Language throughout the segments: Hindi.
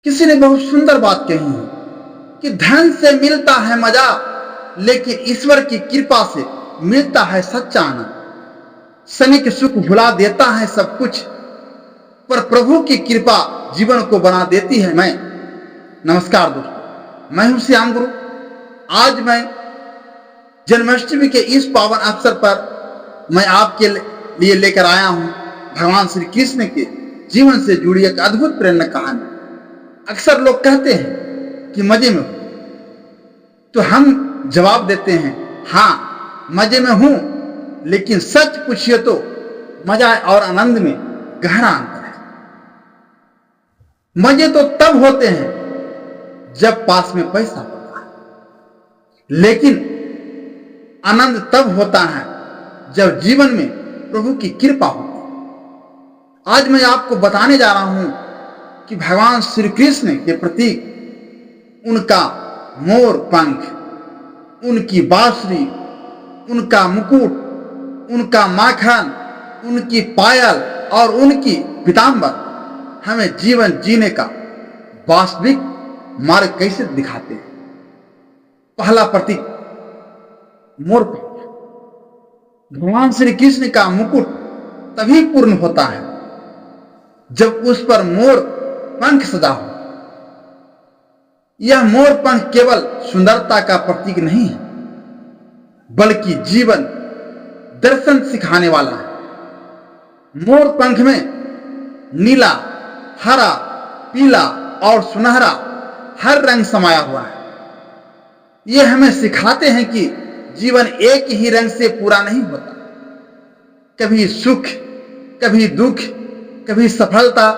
किसी ने बहुत सुंदर बात कही है कि धन से मिलता है मजा, लेकिन ईश्वर की कृपा से मिलता है सच्चा आनंद। क्षणिक सुख भुला देता है सब कुछ, पर प्रभु की कृपा जीवन को बना देती है। मैं नमस्कार दोस्तों, मैं हूं श्याम गुरु। आज मैं जन्माष्टमी के इस पावन अवसर पर मैं आपके लिए लेकर आया हूं भगवान श्री कृष्ण के जीवन से जुड़ी एक अद्भुत प्रेरणा कहानी। अक्सर लोग कहते हैं कि मजे में हो, तो हम जवाब देते हैं हाँ मजे में हूं, लेकिन सच पूछिए तो मजा और आनंद में गहरा अंतर है। मजे तो तब होते हैं जब पास में पैसा होता है, लेकिन आनंद तब होता है जब जीवन में प्रभु की कृपा होती है। आज मैं आपको बताने जा रहा हूं कि भगवान श्री कृष्ण के प्रतीक उनका मोर पंख, उनकी बांसुरी, उनका मुकुट, उनका माखन, उनकी पायल और उनकी पीतांबर हमें जीवन जीने का वास्तविक मार्ग कैसे दिखाते हैं। पहला प्रतीक मोर पंख। भगवान श्री कृष्ण का मुकुट तभी पूर्ण होता है जब उस पर मोर पंख सजा हो। यह मोर पंख केवल सुंदरता का प्रतीक नहीं है, बल्कि जीवन दर्शन सिखाने वाला है। मोर पंख में नीला, हरा, पीला और सुनहरा हर रंग समाया हुआ है। यह हमें सिखाते हैं कि जीवन एक ही रंग से पूरा नहीं होता। कभी सुख, कभी दुख, कभी सफलता,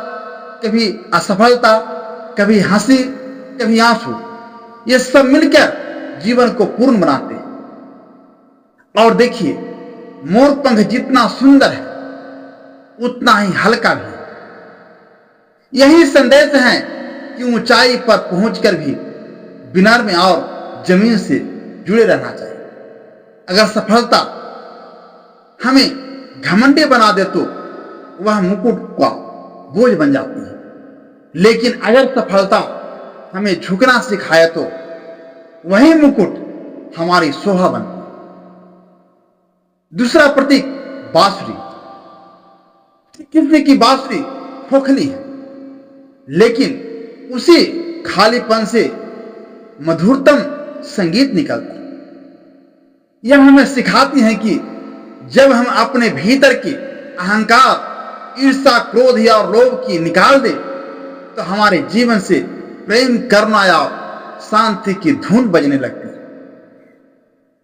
कभी असफलता, कभी हंसी, कभी आंसू, ये सब मिलकर जीवन को पूर्ण बनाते हैं। और देखिए, मोर पंख जितना सुंदर है उतना ही हल्का भी है। यही संदेश है कि ऊंचाई पर पहुंचकर भी विनम्र और जमीन से जुड़े रहना चाहिए। अगर सफलता हमें घमंडी बना दे तो वह मुकुट का बोझ बन जाती है, लेकिन अगर सफलता हमें झुकना सिखाए तो वही मुकुट हमारी शोभा बनती है। दूसरा प्रतीक बांसुरी। कृष्ण की बांसुरी खोखली है, लेकिन उसी खालीपन से मधुरतम संगीत निकलता है। यह हमें सिखाती है कि जब हम अपने भीतर की अहंकार, ईर्ष्या, क्रोध या लोभ की निकाल दे तो हमारे जीवन से प्रेम, करुणा या शांति की धुन बजने लगती है।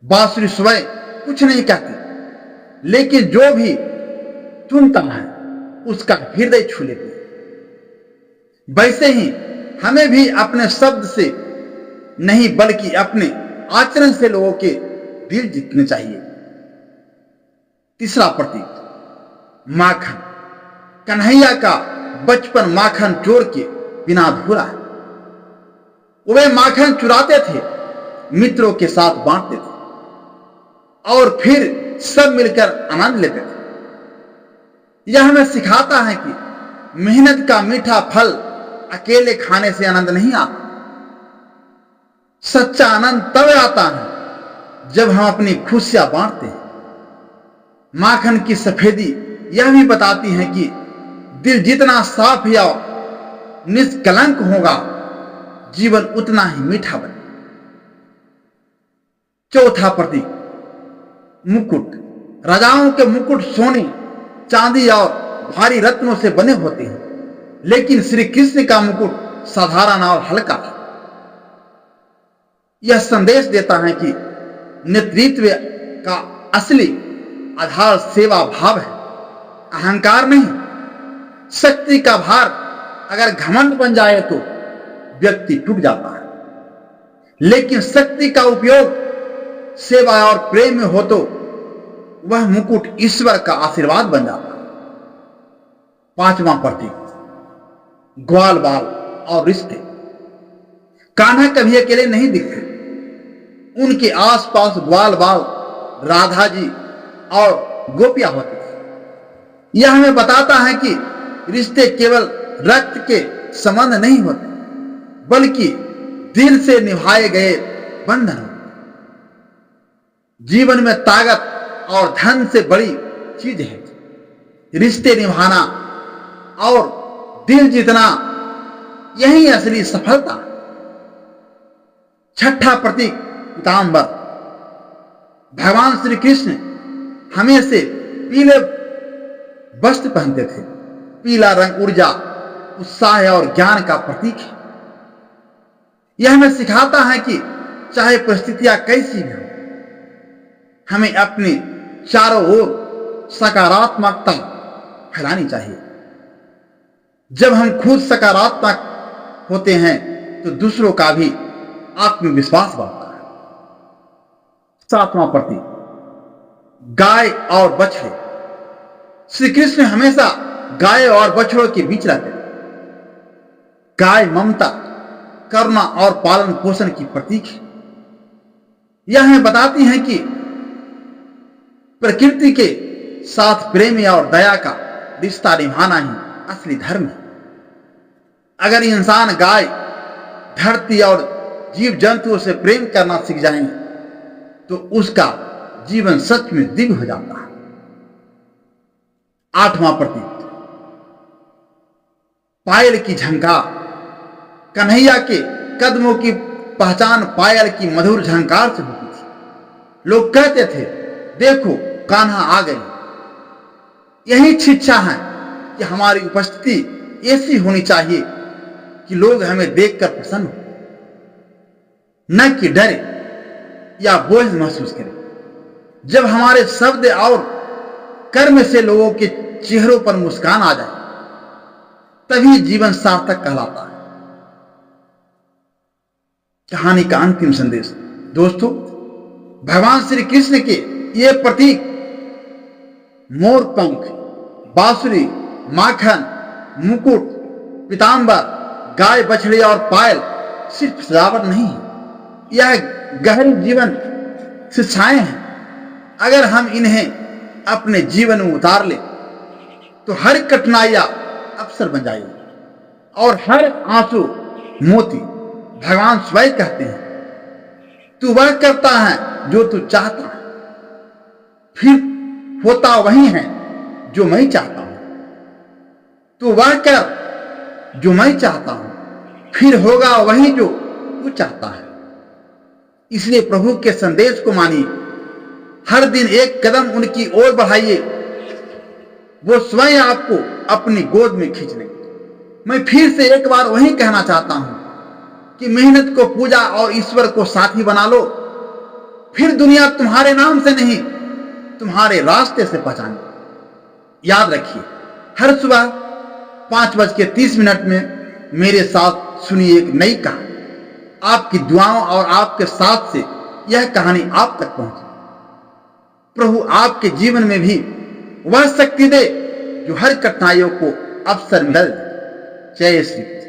बांसुरी स्वयं कुछ नहीं कहती, लेकिन जो भी सुनता है उसका हृदय छू लेती है। वैसे ही हमें भी अपने शब्द से नहीं बल्कि अपने आचरण से लोगों के दिल जीतने चाहिए। तीसरा प्रतीक माखन। कन्हैया का बचपन माखन चोर के बिना अधूरा है। वे माखन चुराते थे, मित्रों के साथ बांटते थे और फिर सब मिलकर आनंद लेते थे। यह हमें सिखाता है कि मेहनत का मीठा फल अकेले खाने से आनंद नहीं आता। सच्चा आनंद तब आता है जब हम अपनी खुशियां बांटते हैं। माखन की सफेदी यह भी बताती है कि दिल जितना साफ या निष्कलंक होगा, जीवन उतना ही मीठा बने। चौथा प्रतीक मुकुट। राजाओं के मुकुट सोने, चांदी और भारी रत्नों से बने होते हैं, लेकिन श्री कृष्ण का मुकुट साधारण और हल्का है। यह संदेश देता है कि नेतृत्व का असली आधार सेवा भाव है, अहंकार नहीं। शक्ति का भार अगर घमंड बन जाए तो व्यक्ति टूट जाता है, लेकिन शक्ति का उपयोग सेवा और प्रेम में हो तो वह मुकुट ईश्वर का आशीर्वाद बन जाता है। पांचवा प्रतीक ग्वाल बाल और रिश्ते। कान्हा कभी अकेले नहीं दिखते, उनके आसपास ग्वाल बाल, राधा जी और गोपियां होती थी। यह हमें बताता है कि रिश्ते केवल रक्त के संबंध नहीं होते, बल्कि दिल से निभाए गए बंधन होते हैं। जीवन में ताकत और धन से बड़ी चीज है रिश्ते निभाना और दिल जीतना, यही असली सफलता। छठा प्रतीक पीतांबर। भगवान श्री कृष्ण हमेशा पीले वस्त्र पहनते थे। पीला रंग ऊर्जा, उत्साह और ज्ञान का प्रतीक है। यह हमें सिखाता है कि चाहे परिस्थितियां कैसी भी हो, हमें अपने चारों ओर सकारात्मकता फैलानी चाहिए। जब हम खुद सकारात्मक होते हैं तो दूसरों का भी आत्मविश्वास बढ़ता है। सातवां प्रतीक गाय और बछड़े। श्री कृष्ण हमेशा गाय और बछड़ों के बीच रहते थे। गाय ममता, करुणा और पालन पोषण की प्रतीक है। यह हमें बताती है कि प्रकृति के साथ प्रेम और दया का रिश्ता निभाना ही असली धर्म है। अगर इंसान गाय, धरती और जीव जंतुओं से प्रेम करना सीख जाएंगे तो उसका जीवन सच में दिव्य हो जाता है। आठवां प्रतीक पायल की झंकार। कन्हैया के कदमों की पहचान पायल की मधुर झंकार से होती थी। लोग कहते थे, देखो कान्हा आ गई। यही शिक्षा है कि हमारी उपस्थिति ऐसी होनी चाहिए कि लोग हमें देखकर प्रसन्न हो, न कि डरे या बोझ महसूस करें। जब हमारे शब्द और कर्म से लोगों के चेहरों पर मुस्कान आ जाए, तभी जीवन सार्थक कहलाता है। कहानी का अंतिम संदेश। दोस्तों, भगवान श्री कृष्ण के ये प्रतीक मोर पंख, बांसुरी, माखन, मुकुट, पीतांबर, गाय, बछड़े और पायल सिर्फ सजावट नहीं है, यह गहरी जीवन शिक्षाएं हैं। अगर हम इन्हें अपने जीवन में उतार ले तो हर कठिनाइयां अवसर बन जाएगी और हर आंसू मोती। भगवान स्वयं कहते हैं, तू वह करता है जो तू चाहता है, फिर होता वही है जो मैं चाहता हूं। तू वह कर जो मैं चाहता हूं, फिर होगा वही जो तू चाहता है। इसलिए प्रभु के संदेश को मानिए, हर दिन एक कदम उनकी ओर बढ़ाइए। वो स्वयं आपको अपनी गोद में खींच लेंगे। मैं फिर से एक बार वही कहना चाहता हूं कि मेहनत को पूजा और ईश्वर को साथी बना लो, फिर दुनिया तुम्हारे नाम से नहीं, तुम्हारे रास्ते से पहचाने। याद रखिए, हर सुबह 5:30 में मेरे साथ सुनिए एक नई कहानी। आपकी दुआओं और आपके साथ से यह कहानी आप तक पहुंचे। प्रभु आपके जीवन में भी वह शक्ति दे जो हर कठिनाइयों को अवसर में बदल दे। जय श्री कृष्ण।